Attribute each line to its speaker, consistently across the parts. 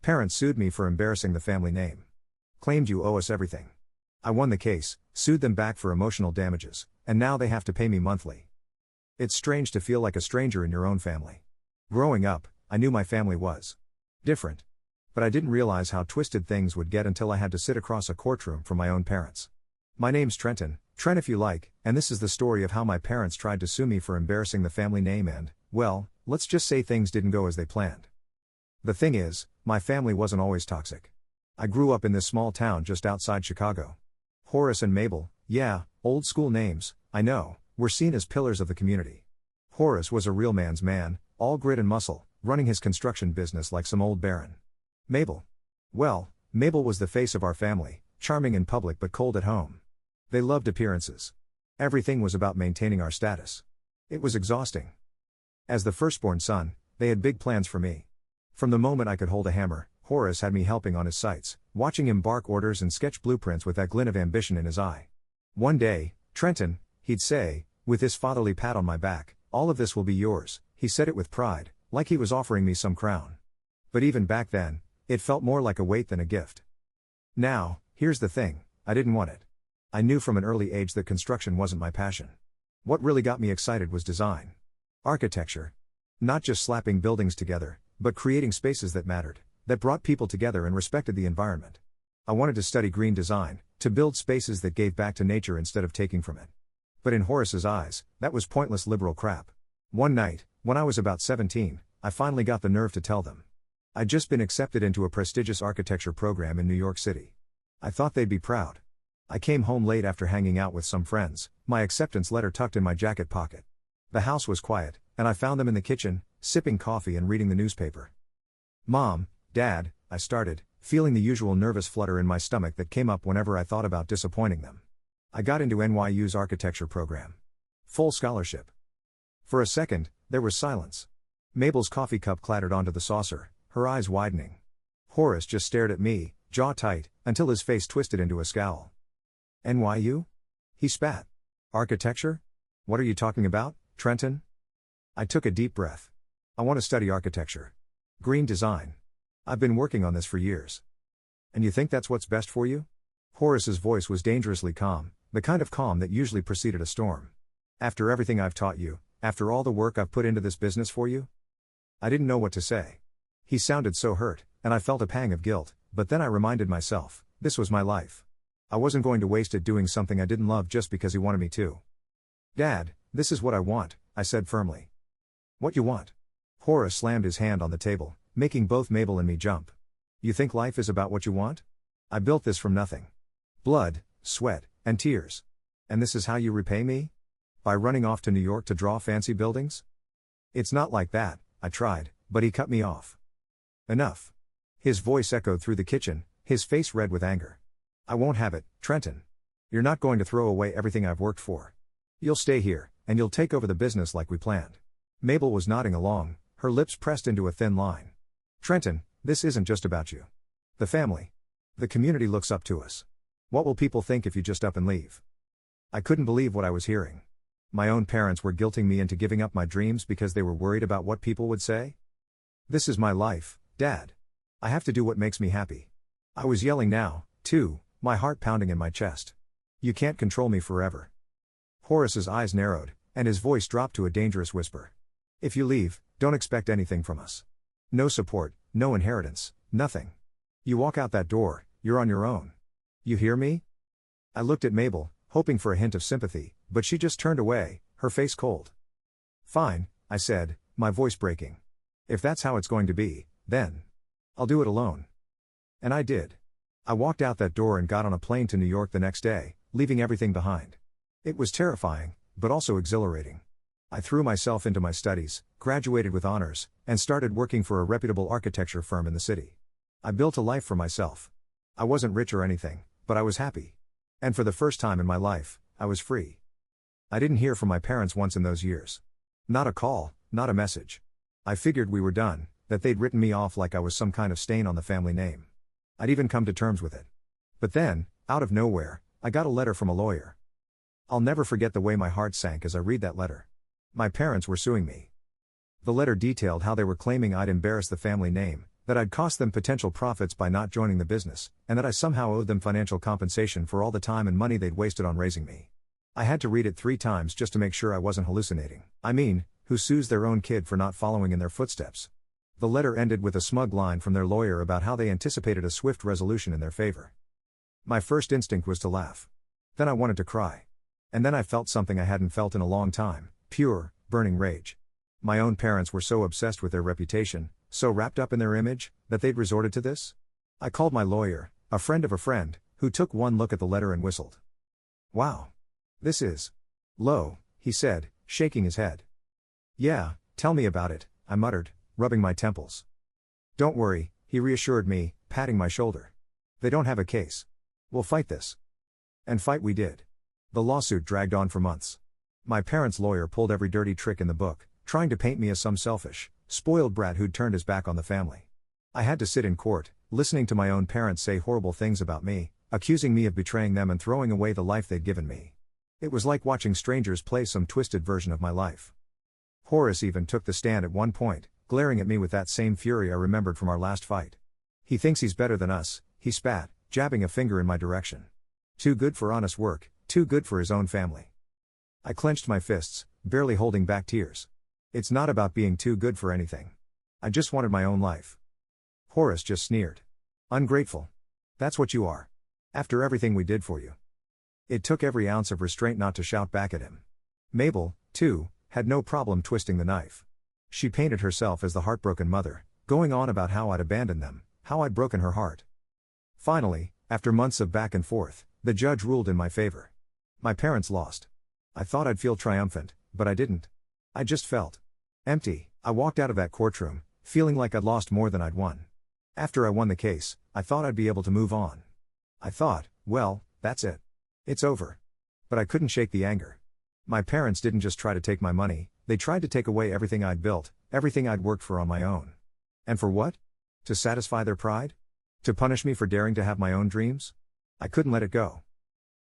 Speaker 1: Parents sued me for embarrassing the family name. Claimed you owe us everything. I won the case, sued them back for emotional damages, and now they have to pay me monthly. It's strange to feel like a stranger in your own family. Growing up, I knew my family was different. But I didn't realize how twisted things would get until I had to sit across a courtroom from my own parents. My name's Trenton, Trent if you like, and this is the story of how my parents tried to sue me for embarrassing the family name and, well, let's just say things didn't go as they planned. The thing is, my family wasn't always toxic. I grew up in this small town just outside Chicago. Horace and Mabel, yeah, old school names, I know, were seen as pillars of the community. Horace was a real man's man, all grit and muscle, running his construction business like some old baron. Mabel. Well, Mabel was the face of our family, charming in public but cold at home. They loved appearances. Everything was about maintaining our status. It was exhausting. As the firstborn son, they had big plans for me. From the moment I could hold a hammer, Horace had me helping on his sites, watching him bark orders and sketch blueprints with that glint of ambition in his eye. One day, Trenton, he'd say, with his fatherly pat on my back, all of this will be yours. He said it with pride, like he was offering me some crown. But even back then, it felt more like a weight than a gift. Now, here's the thing, I didn't want it. I knew from an early age that construction wasn't my passion. What really got me excited was design. Architecture. Not just slapping buildings together, but creating spaces that mattered, that brought people together and respected the environment. I wanted to study green design, to build spaces that gave back to nature instead of taking from it. But in Horace's eyes, that was pointless liberal crap. One night, when I was about 17, I finally got the nerve to tell them. I'd just been accepted into a prestigious architecture program in New York City. I thought they'd be proud. I came home late after hanging out with some friends, my acceptance letter tucked in my jacket pocket. The house was quiet, and I found them in the kitchen, sipping coffee and reading the newspaper. Mom, Dad, I started, feeling the usual nervous flutter in my stomach that came up whenever I thought about disappointing them. I got into NYU's architecture program. Full scholarship. For a second, there was silence. Mabel's coffee cup clattered onto the saucer, her eyes widening. Horace just stared at me, jaw tight, until his face twisted into a scowl. NYU? He spat. Architecture? What are you talking about, Trenton? I took a deep breath. I want to study architecture. Green design. I've been working on this for years. And you think that's what's best for you? Horace's voice was dangerously calm, the kind of calm that usually preceded a storm. After everything I've taught you, after all the work I've put into this business for you? I didn't know what to say. He sounded so hurt, and I felt a pang of guilt, but then I reminded myself, this was my life. I wasn't going to waste it doing something I didn't love just because he wanted me to. Dad, this is what I want, I said firmly. What you want? Horace slammed his hand on the table, making both Mabel and me jump. You think life is about what you want? I built this from nothing. Blood, sweat, and tears. And this is how you repay me? By running off to New York to draw fancy buildings? It's not like that, I tried, but he cut me off. Enough. His voice echoed through the kitchen, his face red with anger. I won't have it, Trenton. You're not going to throw away everything I've worked for. You'll stay here, and you'll take over the business like we planned. Mabel was nodding along, her lips pressed into a thin line. Trenton, this isn't just about you. The family. The community looks up to us. What will people think if you just up and leave? I couldn't believe what I was hearing. My own parents were guilting me into giving up my dreams because they were worried about what people would say? This is my life, Dad. I have to do what makes me happy. I was yelling now, too, my heart pounding in my chest. You can't control me forever. Horace's eyes narrowed, and his voice dropped to a dangerous whisper. If you leave, don't expect anything from us. No support, no inheritance, nothing. You walk out that door, you're on your own. You hear me? I looked at Mabel, hoping for a hint of sympathy, but she just turned away, her face cold. Fine, I said, my voice breaking. If that's how it's going to be, then I'll do it alone. And I did. I walked out that door and got on a plane to New York the next day, leaving everything behind. It was terrifying, but also exhilarating. I threw myself into my studies, graduated with honors, and started working for a reputable architecture firm in the city. I built a life for myself. I wasn't rich or anything, but I was happy. And for the first time in my life, I was free. I didn't hear from my parents once in those years. Not a call, not a message. I figured we were done, that they'd written me off like I was some kind of stain on the family name. I'd even come to terms with it. But then, out of nowhere, I got a letter from a lawyer. I'll never forget the way my heart sank as I read that letter. My parents were suing me. The letter detailed how they were claiming I'd embarrassed the family name, That I'd cost them potential profits by not joining the business, and that I somehow owed them financial compensation for all the time and money they'd wasted on raising me. I had to read it 3 times just to make sure I wasn't hallucinating. I mean, who sues their own kid for not following in their footsteps? The letter ended with a smug line from their lawyer about how they anticipated a swift resolution in their favor. My first instinct was to laugh. Then I wanted to cry. And then I felt something I hadn't felt in a long time, pure, burning rage. My own parents were so obsessed with their reputation, so wrapped up in their image, that they'd resorted to this? I called my lawyer, a friend of a friend, who took one look at the letter and whistled. "Wow. This is low," he said, shaking his head. "Yeah, tell me about it," I muttered, rubbing my temples. "Don't worry," he reassured me, patting my shoulder. "They don't have a case. We'll fight this." And fight we did. The lawsuit dragged on for months. My parents' lawyer pulled every dirty trick in the book, trying to paint me as some selfish, spoiled brat who'd turned his back on the family. I had to sit in court, listening to my own parents say horrible things about me, accusing me of betraying them and throwing away the life they'd given me. It was like watching strangers play some twisted version of my life. Horace even took the stand at one point, glaring at me with that same fury I remembered from our last fight. "He thinks he's better than us," he spat, jabbing a finger in my direction. "Too good for honest work, too good for his own family." I clenched my fists, barely holding back tears. It's not about being too good for anything. I just wanted my own life. Horace just sneered. "Ungrateful. That's what you are. After everything we did for you." It took every ounce of restraint not to shout back at him. Mabel, too, had no problem twisting the knife. She painted herself as the heartbroken mother, going on about how I'd abandoned them, how I'd broken her heart. Finally, after months of back and forth, the judge ruled in my favor. My parents lost. I thought I'd feel triumphant, but I didn't. I just felt empty. I walked out of that courtroom, feeling like I'd lost more than I'd won. After I won the case, I thought I'd be able to move on. I thought, well, that's it. It's over. But I couldn't shake the anger. My parents didn't just try to take my money, they tried to take away everything I'd built, everything I'd worked for on my own. And for what? To satisfy their pride? To punish me for daring to have my own dreams? I couldn't let it go.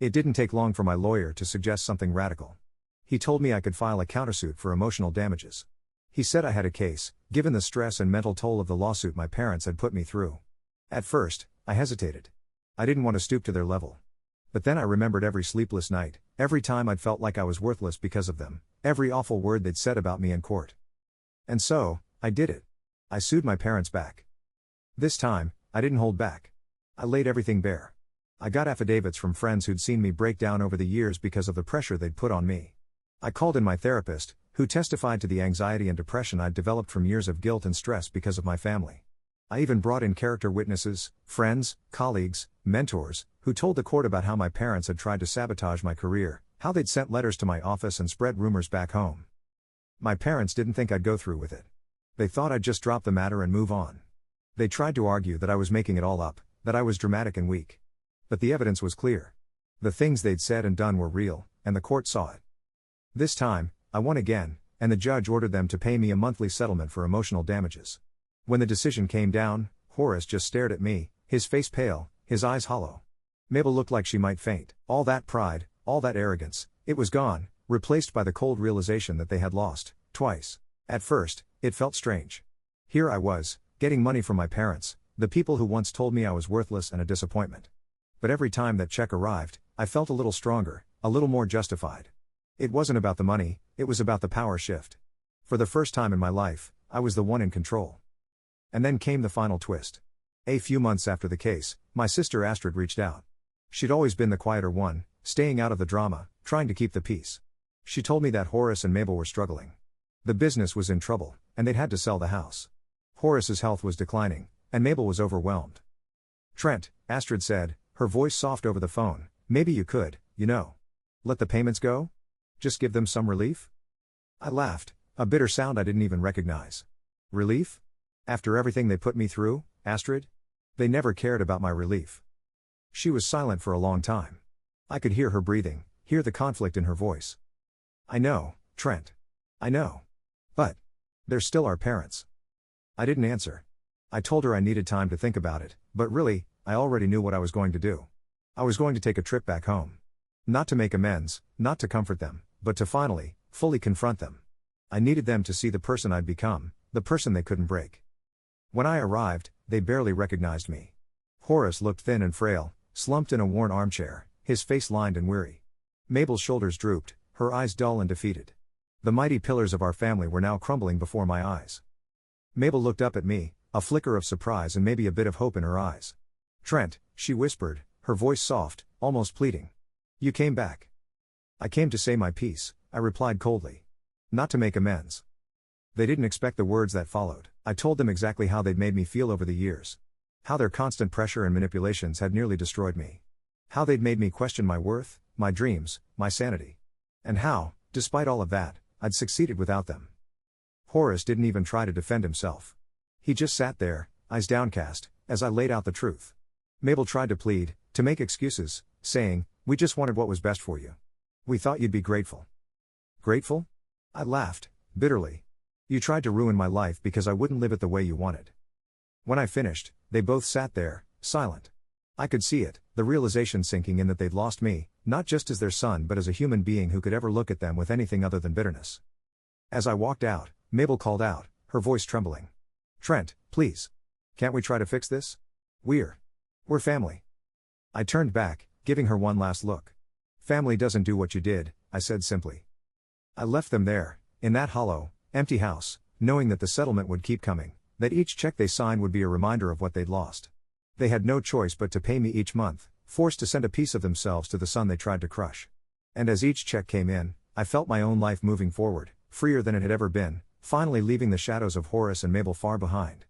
Speaker 1: It didn't take long for my lawyer to suggest something radical. He told me I could file a countersuit for emotional damages. He said I had a case, given the stress and mental toll of the lawsuit my parents had put me through. At first, I hesitated. I didn't want to stoop to their level. But then I remembered every sleepless night, every time I'd felt like I was worthless because of them, every awful word they'd said about me in court. And so, I did it. I sued my parents back. This time, I didn't hold back. I laid everything bare. I got affidavits from friends who'd seen me break down over the years because of the pressure they'd put on me. I called in my therapist, who testified to the anxiety and depression I'd developed from years of guilt and stress because of my family. I even brought in character witnesses, friends, colleagues, mentors, who told the court about how my parents had tried to sabotage my career, how they'd sent letters to my office and spread rumors back home. My parents didn't think I'd go through with it. They thought I'd just drop the matter and move on. They tried to argue that I was making it all up, that I was dramatic and weak. But the evidence was clear. The things they'd said and done were real, and the court saw it. This time, I won again, and the judge ordered them to pay me a monthly settlement for emotional damages. When the decision came down, Horace just stared at me, his face pale, his eyes hollow. Mabel looked like she might faint. All that pride, all that arrogance, it was gone, replaced by the cold realization that they had lost, twice. At first, it felt strange. Here I was, getting money from my parents, the people who once told me I was worthless and a disappointment. But every time that check arrived, I felt a little stronger, a little more justified. It wasn't about the money, it was about the power shift. For the first time in my life, I was the one in control. And then came the final twist. A few months after the case, my sister Astrid reached out. She'd always been the quieter one, staying out of the drama, trying to keep the peace. She told me that Horace and Mabel were struggling. The business was in trouble, and they'd had to sell the house. Horace's health was declining, and Mabel was overwhelmed. "Trent," Astrid said, her voice soft over the phone, "maybe you could, let the payments go? Just give them some relief?" I laughed, a bitter sound I didn't even recognize. Relief? After everything they put me through, Astrid? They never cared about my relief. She was silent for a long time. I could hear her breathing, hear the conflict in her voice. "I know, Trent. I know. But they're still our parents." I didn't answer. I told her I needed time to think about it, but really, I already knew what I was going to do. I was going to take a trip back home. Not to make amends, not to comfort them, but to finally, fully confront them. I needed them to see the person I'd become, the person they couldn't break. When I arrived, they barely recognized me. Horace looked thin and frail, slumped in a worn armchair, his face lined and weary. Mabel's shoulders drooped, her eyes dull and defeated. The mighty pillars of our family were now crumbling before my eyes. Mabel looked up at me, a flicker of surprise and maybe a bit of hope in her eyes. "Trent," she whispered, her voice soft, almost pleading. "You came back." "I came to say my piece," I replied coldly. "Not to make amends." They didn't expect the words that followed. I told them exactly how they'd made me feel over the years. How their constant pressure and manipulations had nearly destroyed me. How they'd made me question my worth, my dreams, my sanity. And how, despite all of that, I'd succeeded without them. Horace didn't even try to defend himself. He just sat there, eyes downcast, as I laid out the truth. Mabel tried to plead, to make excuses, saying, "We just wanted what was best for you. We thought you'd be grateful." "Grateful?" I laughed, bitterly. "You tried to ruin my life because I wouldn't live it the way you wanted." When I finished, they both sat there, silent. I could see it, the realization sinking in that they'd lost me, not just as their son but as a human being who could ever look at them with anything other than bitterness. As I walked out, Mabel called out, her voice trembling. "Trent, please. Can't we try to fix this? We're family." I turned back, giving her one last look. "Family doesn't do what you did," I said simply. I left them there, in that hollow, empty house, knowing that the settlement would keep coming, that each check they signed would be a reminder of what they'd lost. They had no choice but to pay me each month, forced to send a piece of themselves to the son they tried to crush. And as each check came in, I felt my own life moving forward, freer than it had ever been, finally leaving the shadows of Horace and Mabel far behind.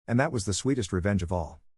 Speaker 1: And that was the sweetest revenge of all.